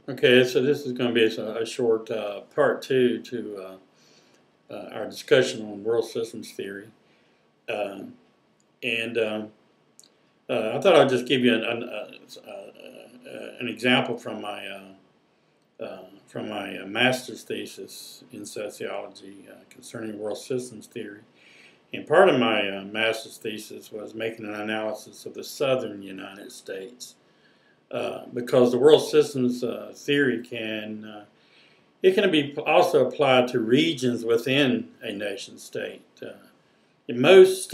Okay, so this is going to be a short part two to our discussion on world systems theory. Uh, and I thought I'd just give you an example from my master's thesis in sociology concerning world systems theory. And part of my master's thesis was making an analysis of the southern United States. Because the world systems theory it can be also applied to regions within a nation state. In most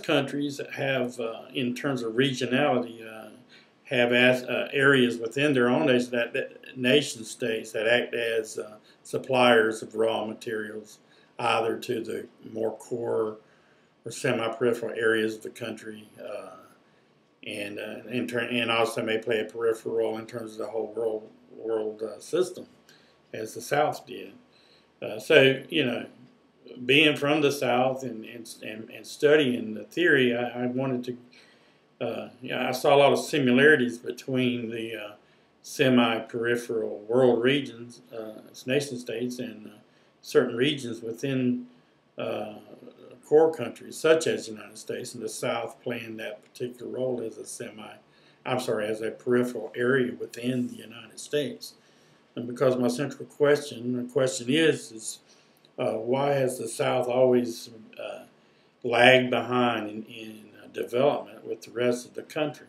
countries have, in terms of regionality, have areas within their own nation states that act as suppliers of raw materials, either to the more core or semi-peripheral areas of the country. And also may play a peripheral role in terms of the whole world system, as the South did. So being from the South and studying the theory, I wanted to. I saw a lot of similarities between the semi-peripheral world regions, nation states, and certain regions within core countries, such as the United States, and the South playing that particular role as as a peripheral area within the United States. And because my central question, the question is why has the South always lagged behind in development with the rest of the country?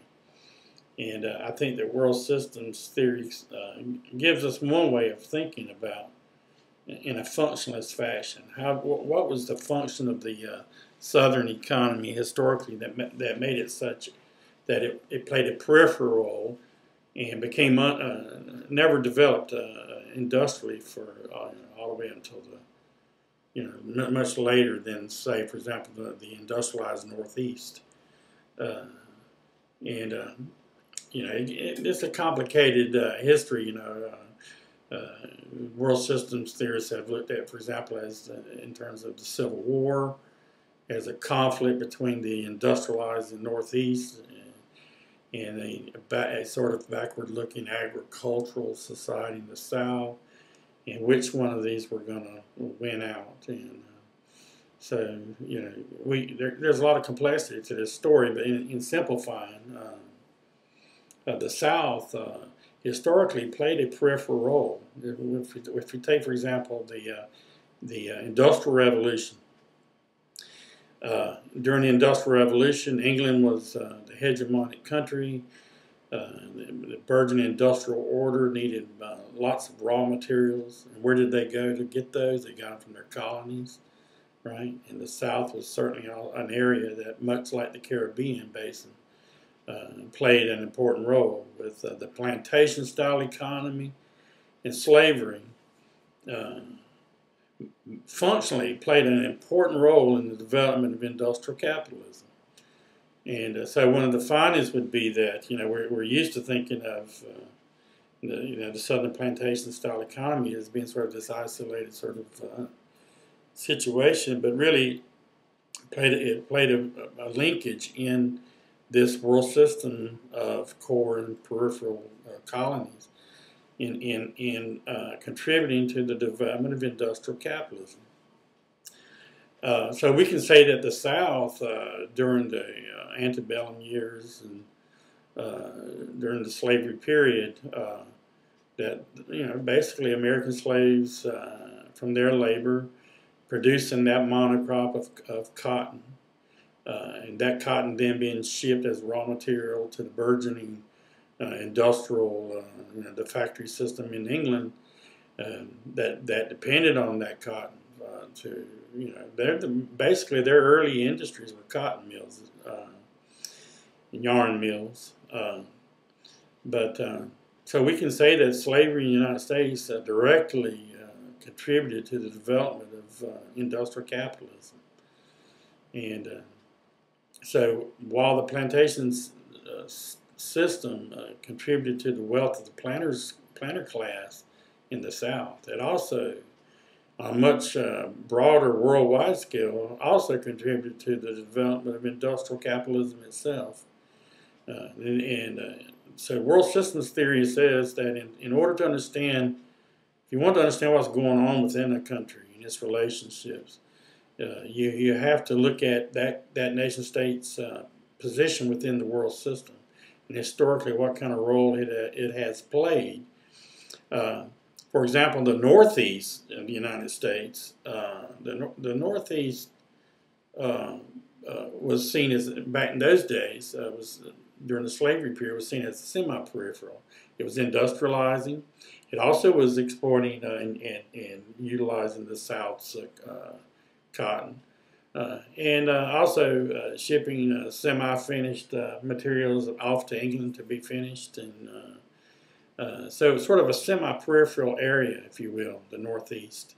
And I think that world systems theory gives us one way of thinking about in a functionalist fashion. What was the function of the Southern economy historically that made it such that it played a peripheral role and became never developed industrially for all the way until much later than, say, for example, the industrialized Northeast. It's a complicated history. World systems theorists have looked at, for example, as in terms of the Civil War, as a conflict between the industrialized and Northeast and a sort of backward-looking agricultural society in the South, and which one of these were going to win out. And so, there's a lot of complexity to this story, but in simplifying, the South historically played a peripheral role. If you take, for example, the Industrial Revolution. During the Industrial Revolution, England was the hegemonic country. The burgeoning industrial order needed lots of raw materials. And where did they go to get those? They got them from their colonies, right? And the South was certainly an area that, much like the Caribbean basin, played an important role with the plantation-style economy and slavery. Functionally played an important role in the development of industrial capitalism. And so one of the findings would be that, we're used to thinking of the Southern plantation-style economy as being sort of this isolated sort of situation, but really it played a linkage in this world system of core and peripheral colonies in contributing to the development of industrial capitalism. So we can say that the South, during the antebellum years and during the slavery period, that basically American slaves from their labor producing that monocrop of cotton, and that cotton then being shipped as raw material to the burgeoning industrial, the factory system in England that depended on that cotton basically their early industries were cotton mills, yarn mills. So we can say that slavery in the United States directly contributed to the development of industrial capitalism. And so while the plantation system contributed to the wealth of the planter class in the South, it also, on a much broader worldwide scale, also contributed to the development of industrial capitalism itself. So world systems theory says that in order to understand, if you want to understand what's going on within a country and its relationships, you have to look at that nation state's position within the world system, and historically what kind of role it has played. For example, the Northeast of the United States, the Northeast was seen as, back in those days, was during the slavery period, was seen as semi-peripheral. It was industrializing. It also was exporting and utilizing the South's cotton. And also shipping semi-finished materials off to England to be finished. And so it's sort of a semi-peripheral area, if you will, the Northeast.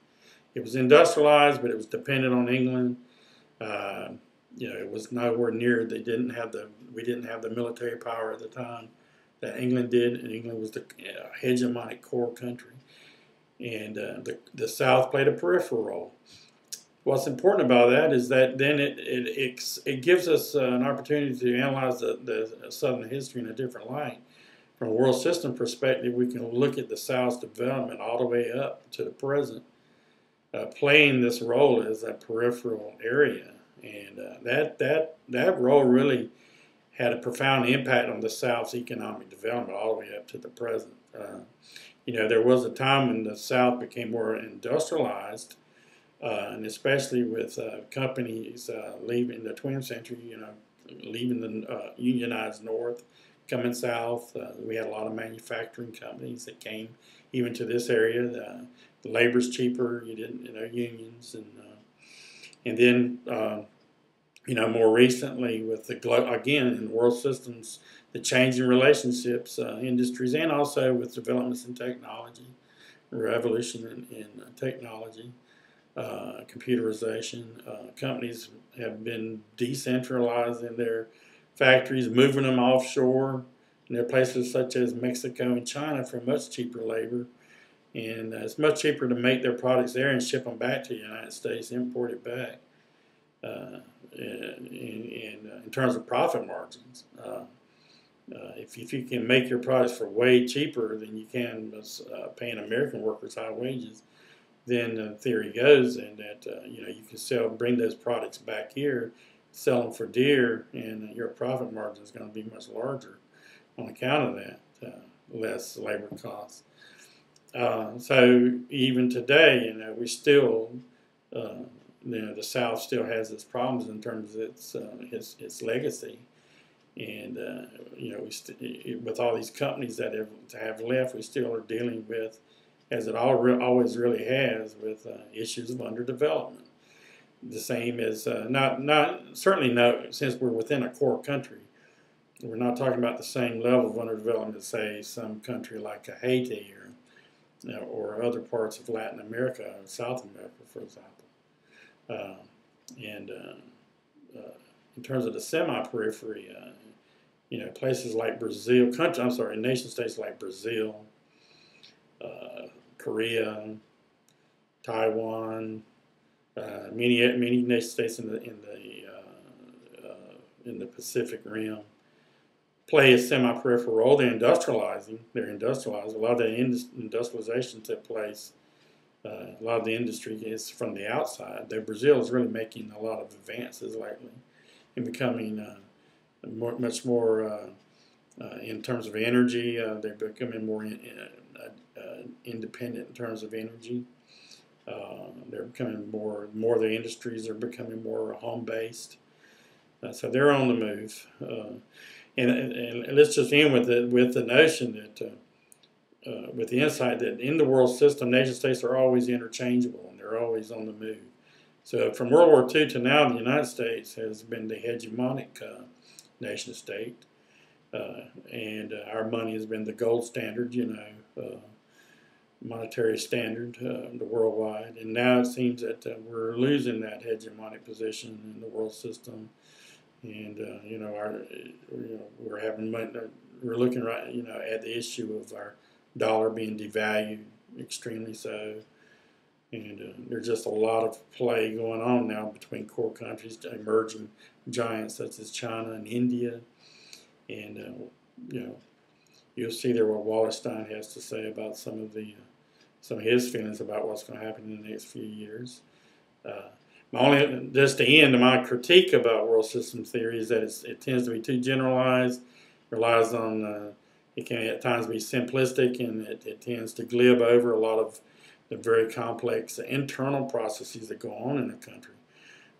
It was industrialized, but it was dependent on England. It was nowhere near. We didn't have the military power at the time that England did, and England was the hegemonic core country. And the South played a peripheral role. What's important about that is that then it gives us an opportunity to analyze the Southern history in a different light. From a world system perspective, we can look at the South's development all the way up to the present, playing this role as a peripheral area, and that role really had a profound impact on the South's economic development all the way up to the present. There was a time when the South became more industrialized. And especially with companies leaving the 20th century, leaving the unionized North, coming south. We had a lot of manufacturing companies that came even to this area. The labor's cheaper. You didn't, unions, and then more recently with again in world systems, the changing relationships, industries, and also with developments in technology, revolution in technology. Computerization. Companies have been decentralized in their factories, moving them offshore. And there are places such as Mexico and China for much cheaper labor. And it's much cheaper to make their products there and ship them back to the United States, import it back. In terms of profit margins, if you can make your products for way cheaper than you can paying American workers high wages, then the theory goes in that you can bring those products back here, sell them for dear, and your profit margin is going to be much larger on account of that, less labor costs. So even today, we still, the South still has its problems in terms of its legacy, and with all these companies that have left, we still are dealing with, as it always really has, with issues of underdevelopment. The same as since we're within a core country, we're not talking about the same level of underdevelopment as, say, some country like Haiti or other parts of Latin America or South America, for example. In terms of the semi-periphery, places like Brazil, nation states like Brazil, Korea, Taiwan, many nation states in the Pacific Rim play a semi-peripheral role. They're industrialized. A lot of the industrialization took place. A lot of the industry is from the outside. Though Brazil is really making a lot of advances lately in becoming much more in terms of energy. They're becoming more independent in terms of energy. They're becoming more of the industries are becoming more home-based. So they're on the move. And let's just end with the notion that, with the insight that in the world system, nation states are always interchangeable and they're always on the move. So from World War II to now, the United States has been the hegemonic nation state. And our money has been the gold standard, monetary standard, the worldwide. And now it seems that we're losing that hegemonic position in the world system. And we're looking at the issue of our dollar being devalued extremely so. And there's just a lot of play going on now between core countries, emerging giants such as China and India. And you'll see there what Wallerstein has to say about some of his feelings about what's going to happen in the next few years. Just to end, my critique about world system theory is that it tends to be too generalized, relies on, it can at times be simplistic, and it tends to glib over a lot of the very complex internal processes that go on in a country.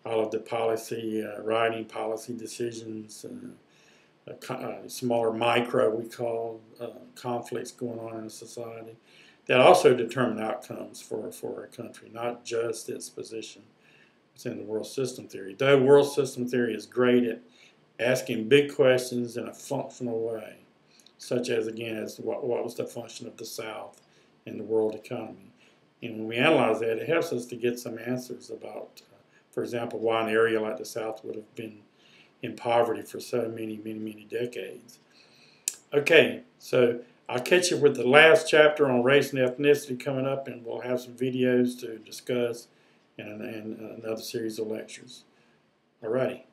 All of the policy, writing policy decisions, smaller micro, we call, conflicts going on in a society that also determine outcomes for a country, not just its position within the world system theory. Though world system theory is great at asking big questions in a functional way, such as, again, as what was the function of the South in the world economy. And when we analyze that, it helps us to get some answers about, for example, why an area like the South would have been in poverty for so many decades. Okay, so I'll catch you with the last chapter on race and ethnicity coming up, and we'll have some videos to discuss and another series of lectures. Alrighty.